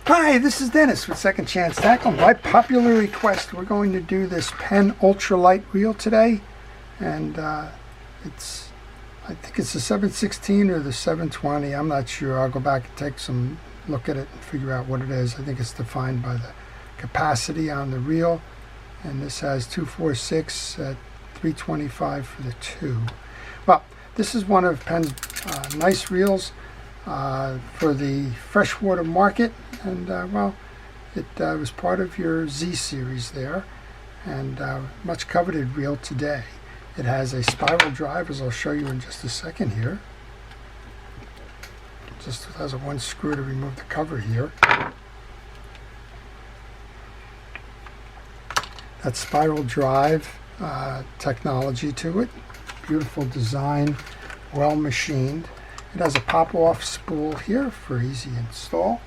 Hi, this is Dennis with Second Chance Tackle. By popular request, we're going to do this Penn Ultralight reel today, and I think it's the 716 or the 720. I'm not sure. I'll go back and take some look at it and figure out what it is. I think it's defined by the capacity on the reel, and this has 246 at 325 for the 2. Well, this is one of Penn's nice reels for the freshwater market, and well, it was part of your Z series there, and much coveted reel today. It has a spiral drive, as I'll show you in just a second here. Just has a one screw to remove the cover here. That spiral drive technology to it, beautiful design, well machined. It has a pop-off spool here for easy install,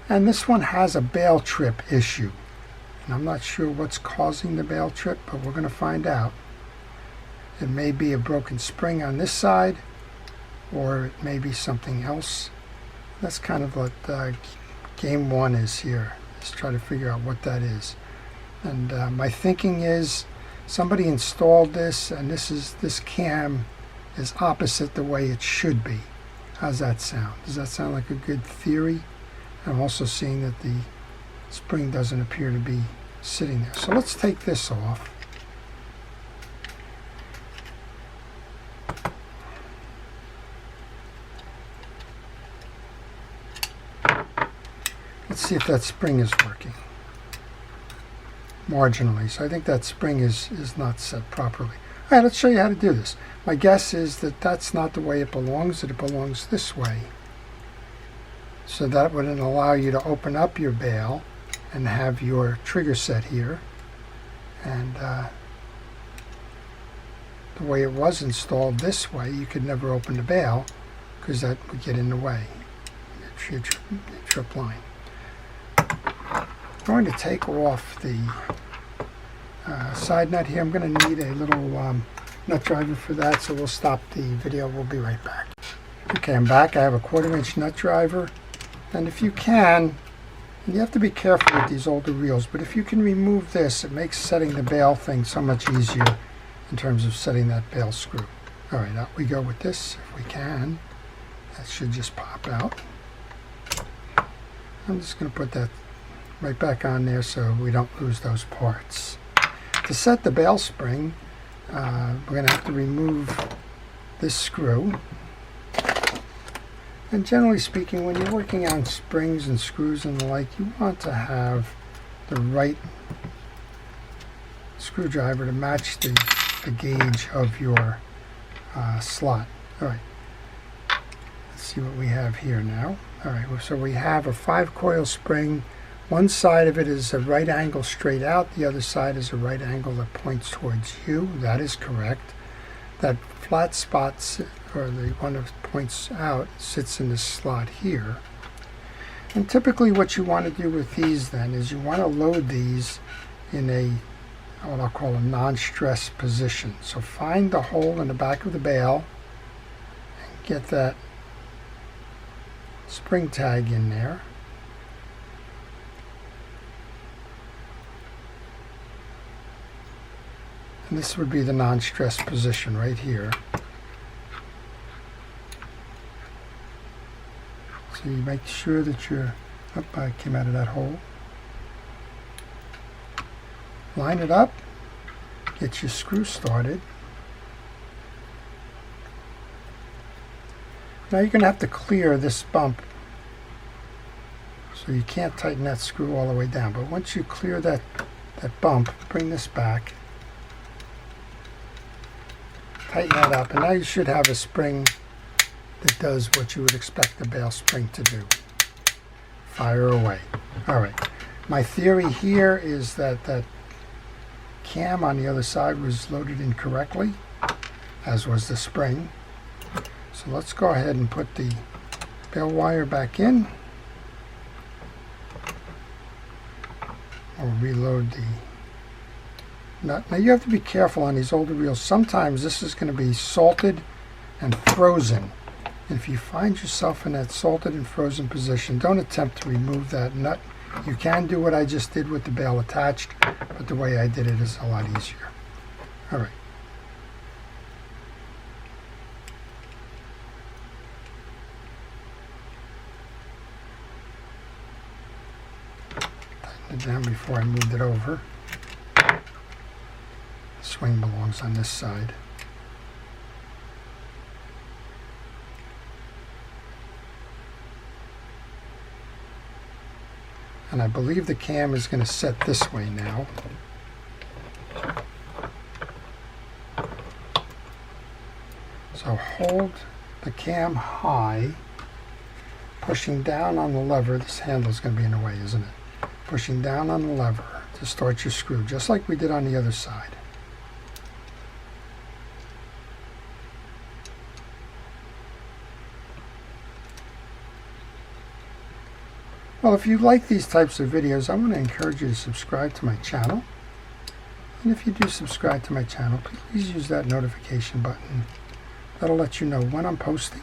and this one has a bail trip issue, and I'm not sure what's causing the bail trip, but we're going to find out. It may be a broken spring on this side, or it may be something else. That's kind of what game one is here. Let's try to figure out what that is. And my thinking is somebody installed this, and this cam is opposite the way it should be. How's that sound? Does that sound like a good theory? I'm also seeing that the spring doesn't appear to be sitting there. So let's take this off. Let's see if that spring is working. Marginally. So I think that spring is not set properly. All right, let's show you how to do this. My guess is that that's not the way it belongs, that it belongs this way. So that would allow you to open up your bail and have your trigger set here. And the way it was installed this way, you could never open the bail because that would get in the way, your trip line. I'm going to take off the side nut here. I'm going to need a little nut driver for that, so we'll stop the video. We'll be right back. Okay, I'm back. I have a 1/4" nut driver, and if you can, and you have to be careful with these older reels, but if you can remove this, it makes setting the bail thing so much easier in terms of setting that bail screw. All right, out we go with this if we can. That should just pop out. I'm just going to put that right back on there so we don't lose those parts. To set the bail spring, we're going to have to remove this screw. And generally speaking, when you're working on springs and screws and the like, you want to have the right screwdriver to match the gauge of your slot. All right, let's see what we have here now. All right, so we have a 5-coil spring. One side of it is a right angle straight out. The other side is a right angle that points towards you. That is correct. That flat spot, or the one that points out, sits in this slot here. And typically what you want to do with these then is you want to load these in a, what I'll call a non-stress position. So find the hole in the back of the bail and get that spring tag in there. And this would be the non-stress position right here. So you make sure that you're, I came out of that hole. Line it up, get your screw started. Now you're going to have to clear this bump, so you can't tighten that screw all the way down. But once you clear that bump, bring this back. Tighten that up, and now you should have a spring that does what you would expect the bail spring to do. Fire away. All right. My theory here is that that cam on the other side was loaded incorrectly, as was the spring. So let's go ahead and put the bail wire back in. We'll reload the nut. Now you have to be careful on these older reels. Sometimes this is going to be salted and frozen, And if you find yourself in that salted and frozen position, don't attempt to remove that nut. You can do what I just did with the bail attached, but the way I did it is a lot easier. All right. Tighten it down before I moved it over. The swing belongs on this side. And I believe the cam is going to set this way now. So hold the cam high, pushing down on the lever. This handle is going to be in the way, isn't it? Pushing down on the lever to start your screw, just like we did on the other side. Well, if you like these types of videos, I want to encourage you to subscribe to my channel. And if you do subscribe to my channel, please use that notification button. That'll let you know when I'm posting.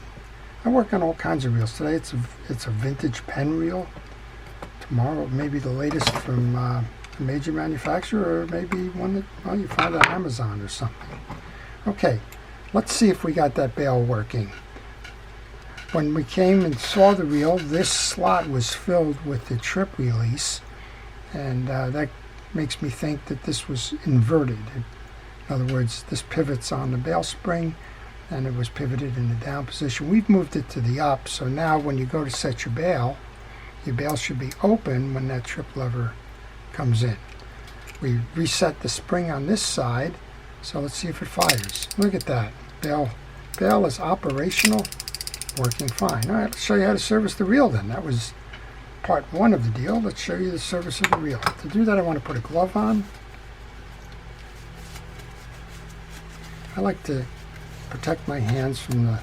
I work on all kinds of reels. Today it's a vintage Penn reel. Tomorrow it may be the latest from a major manufacturer, or maybe one that, well, you find on Amazon or something. Okay, let's see if we got that bail working. When we came and saw the reel, this slot was filled with the trip release, and that makes me think that this was inverted. In other words, this pivots on the bail spring, and it was pivoted in the down position. We've moved it to the up, so now when you go to set your bail should be open when that trip lever comes in. We reset the spring on this side, so let's see if it fires. Look at that. Bail is operational. Working fine. All right, let's show you how to service the reel then. That was part one of the deal. Let's show you the service of the reel. To do that, I want to put a glove on. I like to protect my hands from the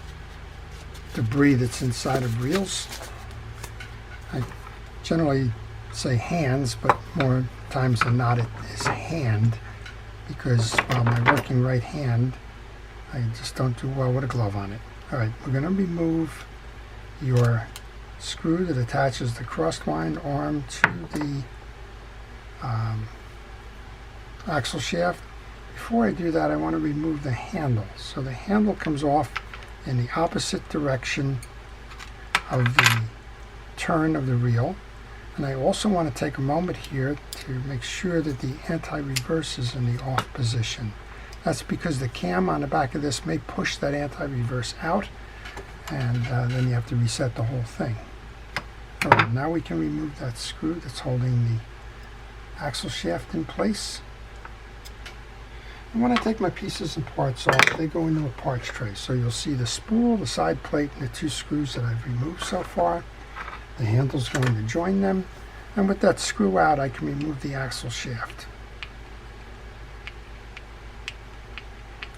debris that's inside of reels. I generally say hands, but more times than not it is hand, because while my working right hand, I just don't do well with a glove on it. All right, we're going to remove your screw that attaches the crosswind arm to the axle shaft. Before I do that, I want to remove the handle. So the handle comes off in the opposite direction of the turn of the reel. And I also want to take a moment here to make sure that the anti-reverse is in the off position. That's because the cam on the back of this may push that anti-reverse out, and then you have to reset the whole thing. All right, now we can remove that screw that's holding the axle shaft in place. And when I take my pieces and parts off, they go into a parts tray. So you'll see the spool, the side plate, and the two screws that I've removed so far. The handle's going to join them. And with that screw out, I can remove the axle shaft.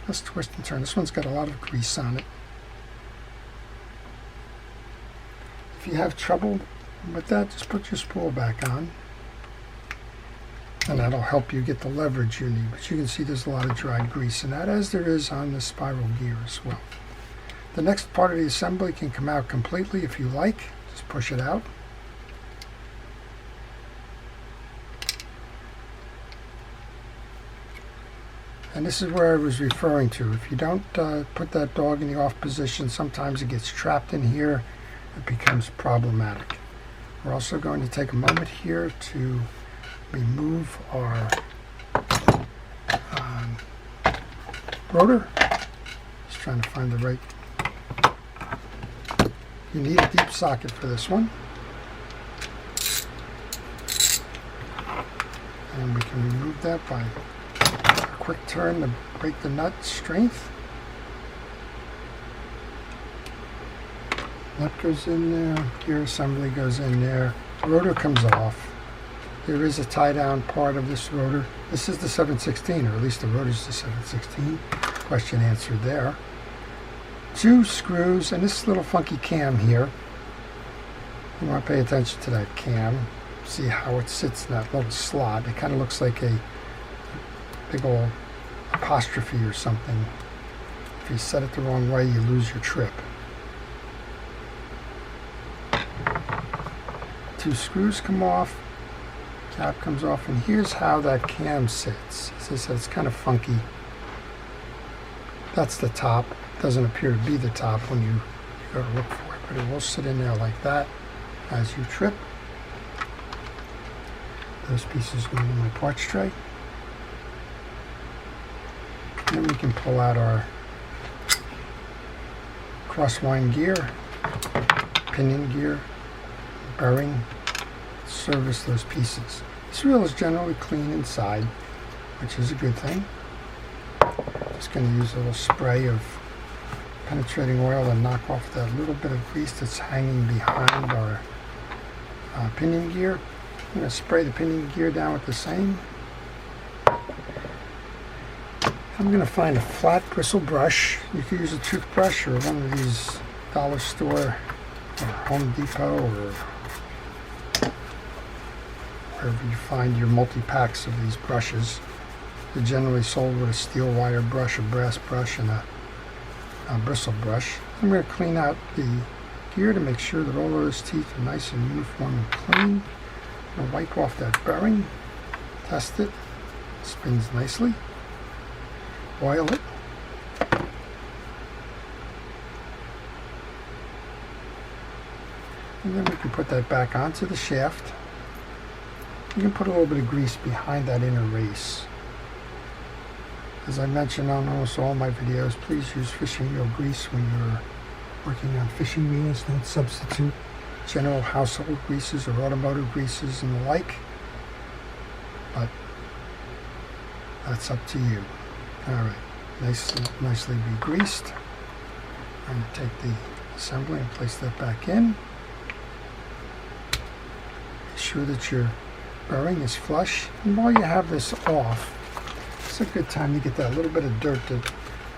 Let's twist and turn. This one's got a lot of grease on it. If you have trouble with that, just put your spool back on, and that'll help you get the leverage you need. But you can see there's a lot of dry grease in that, as there is on the spiral gear as well. The next part of the assembly can come out completely if you like. Just push it out. And this is where I was referring to. If you don't put that dog in the off position, sometimes it gets trapped in here. It becomes problematic. We're also going to take a moment here to remove our rotor. Just trying to find the right. You need a deep socket for this one. And we can remove that by a quick turn to break the nut strength. Nut goes in there, gear assembly goes in there, the rotor comes off. There is a tie down part of this rotor. This is the 716, or at least the rotor's the 716. Question answered there. Two screws and this little funky cam here. You want to pay attention to that cam. See how it sits in that little slot. It kind of looks like a big old apostrophe or something. If you set it the wrong way, you lose your trip. two screws come off, cap comes off, and here's how that cam sits. As I said, it's kind of funky. That's the top. Doesn't appear to be the top when you go to look for it, but it will sit in there like that as you trip. Those pieces go into my parts tray. Then we can pull out our crosswind gear, pinion gear, bearing, service those pieces. This wheel is generally clean inside, which is a good thing. Just going to use a little spray of penetrating oil and knock off that little bit of grease that's hanging behind our pinion gear. I'm going to spray the pinion gear down with the same. I'm going to find a flat bristle brush. You could use a toothbrush or one of these dollar store or Home Depot or wherever you find your multi-packs of these brushes. They're generally sold with a steel wire brush, a brass brush, and a bristle brush. I'm going to clean out the gear to make sure that all those teeth are nice and uniform and clean. I'm going to wipe off that bearing, test it, spins nicely. Oil it. And then we can put that back onto the shaft. You can put a little bit of grease behind that inner race. As I mentioned on almost all my videos, please use fishing reel grease when you're working on fishing reels. Don't substitute general household greases or automotive greases and the like. But that's up to you. Alright, nicely re-greased. I'm going to take the assembly and place that back in. Make sure that your bearing is flush. And while you have this off, it's a good time to get that little bit of dirt that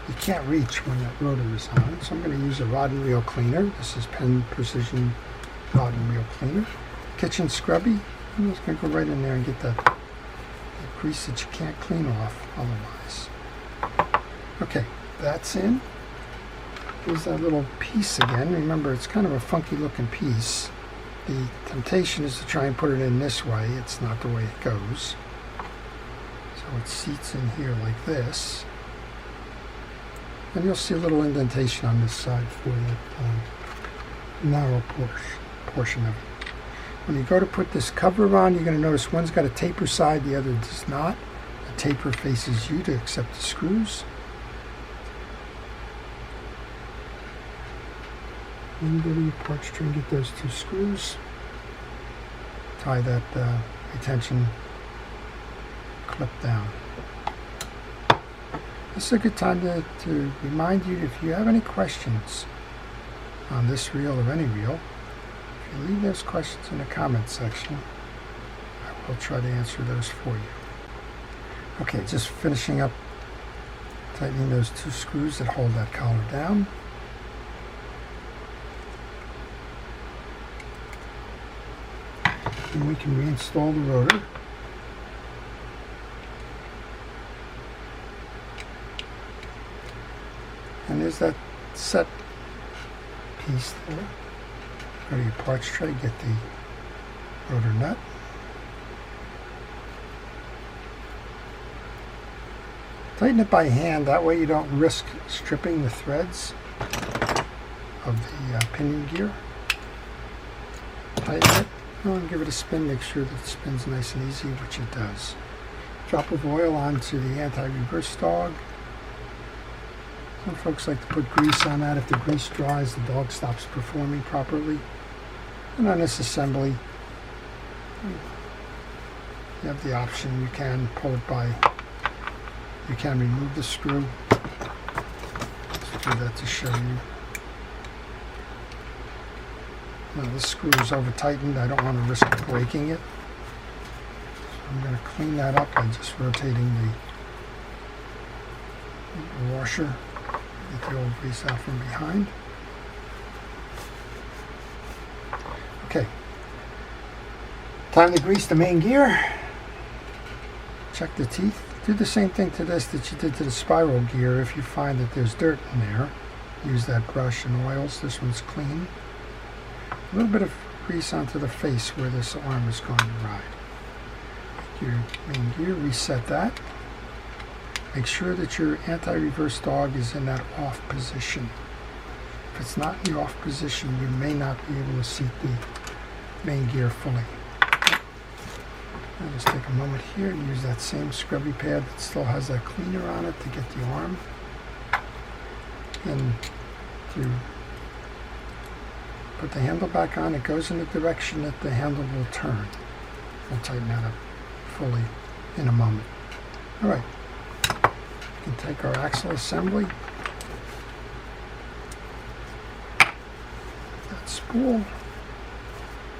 you can't reach when that rotor is on. So I'm going to use a rod and reel cleaner. This is Penn Precision rod and reel cleaner. Kitchen scrubby. I'm just going to go right in there and get that grease that you can't clean off otherwise. Okay, that's in. Here's that little piece again. Remember, it's kind of a funky looking piece. The temptation is to try and put it in this way. It's not the way it goes. So it seats in here like this. And you'll see a little indentation on this side for that narrow portion of it. When you go to put this cover on, you're going to notice one's got a taper side, the other does not. The taper faces you to accept the screws. Then go to your parts tray and get those two screws. Tie that retention clip down. This is a good time to remind you, if you have any questions on this reel or any reel, if you leave those questions in the comment section, I will try to answer those for you. Okay, just finishing up tightening those two screws that hold that collar down. And we can reinstall the rotor. And there's that set piece there. Go to your parts tray, get the rotor nut. Tighten it by hand, that way you don't risk stripping the threads of the pinion gear. Tighten it. And give it a spin, make sure that it spins nice and easy, which it does. Drop of oil onto the anti-reverse dog. Some folks like to put grease on that. If the grease dries, the dog stops performing properly. And on this assembly, you have the option, you can pull it by, you can remove the screw. Let's do that to show you. Now this screw is over tightened. I don't want to risk breaking it. So I'm going to clean that up by just rotating the washer. Get the old grease out from behind. Okay. Time to grease the main gear. Check the teeth. Do the same thing to this that you did to the spiral gear. If you find that there's dirt in there, use that brush and oils. This one's clean. A little bit of grease onto the face where this arm is going to ride. Your main gear, reset that. Make sure that your anti-reverse dog is in that off position. If it's not in the off position, you may not be able to seat the main gear fully. I'll just take a moment here and use that same scrubby pad that still has that cleaner on it to get the arm. And to put the handle back on, it goes in the direction that the handle will turn. We'll tighten that up fully in a moment. All right, we can take our axle assembly. That spool,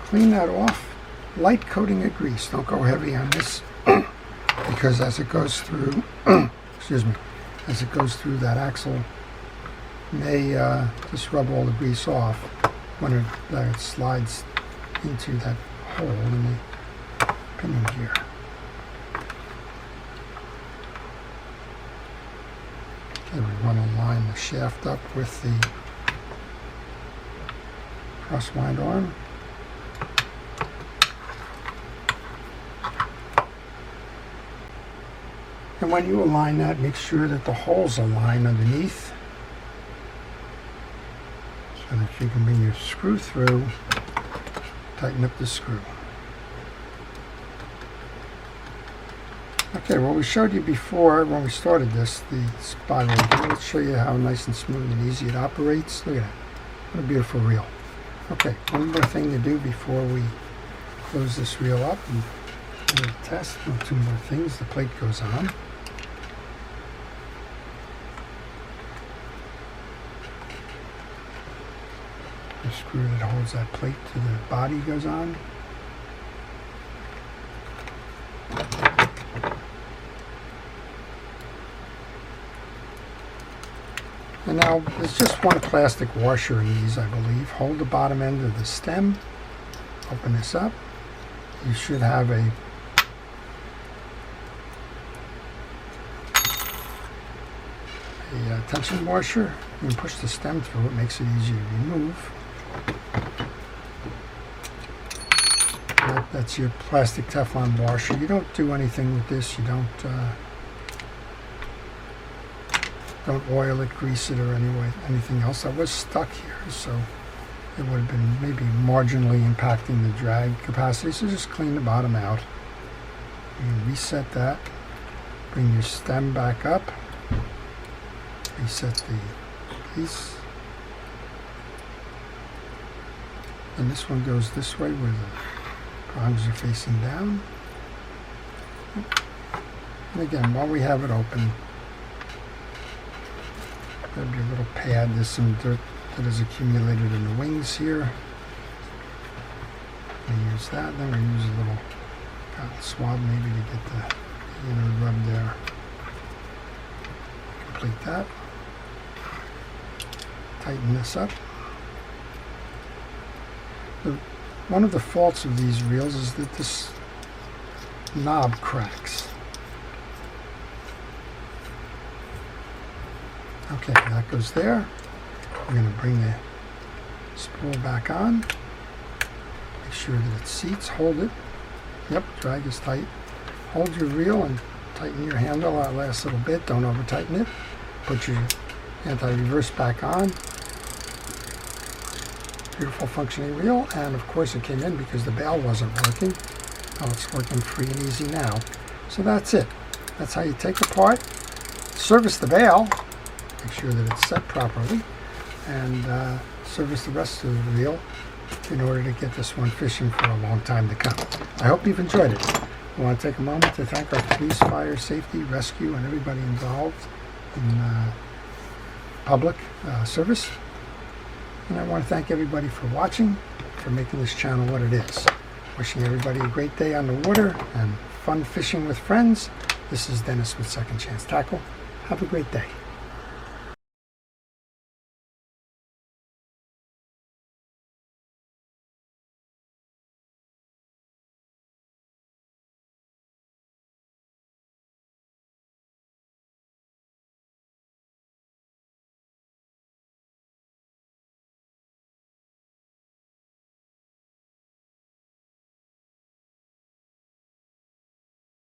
clean that off. Light coating of grease. Don't go heavy on this because as it goes through, excuse me, as it goes through that axle, may just rub all the grease off when it slides into that hole in the pinion gear. Okay, we want to line the shaft up with the crosswind arm. And when you align that, make sure that the holes align underneath so that you can bring your screw through, tighten up the screw. Okay, well, we showed you before when we started this, the spiral wheel. Let's show you how nice and smooth and easy it operates. Look at that. What a beautiful reel. Okay, one more thing to do before we close this reel up and we'll test. Two more things. The plate goes on. The screw that holds that plate to the body goes on. And now there's just one plastic washer in these, I believe. Hold the bottom end of the stem, open this up. You should have a tension washer. You can push the stem through, it makes it easier to remove. That's your plastic Teflon washer. You don't do anything with this. You don't oil it, grease it, or anything else. That was stuck here, so it would have been maybe marginally impacting the drag capacity. So just clean the bottom out. You can reset that. Bring your stem back up. Reset the piece. And this one goes this way where the prongs are facing down. And again, while we have it open, grab your little pad. There's some dirt that is accumulated in the wings here. We use that. Then we use a little cotton swab maybe to get the inner rub there. Complete that. Tighten this up. One of the faults of these reels is that this knob cracks. Okay, that goes there. We're going to bring the spool back on. Make sure that it seats. Hold it. Yep, drag is tight. Hold your reel and tighten your handle that last little bit. Don't over tighten it. Put your anti-reverse back on. Beautiful functioning reel, and of course it came in because the bail wasn't working. Oh, it's working free and easy now. So that's it. That's how you take apart, service the bail, make sure that it's set properly, and service the rest of the reel in order to get this one fishing for a long time to come. I hope you've enjoyed it. I want to take a moment to thank our police, fire, safety, rescue, and everybody involved in public service. And I want to thank everybody for watching, for making this channel what it is. Wishing everybody a great day on the water and fun fishing with friends. This is Dennis with Second Chance Tackle. Have a great day.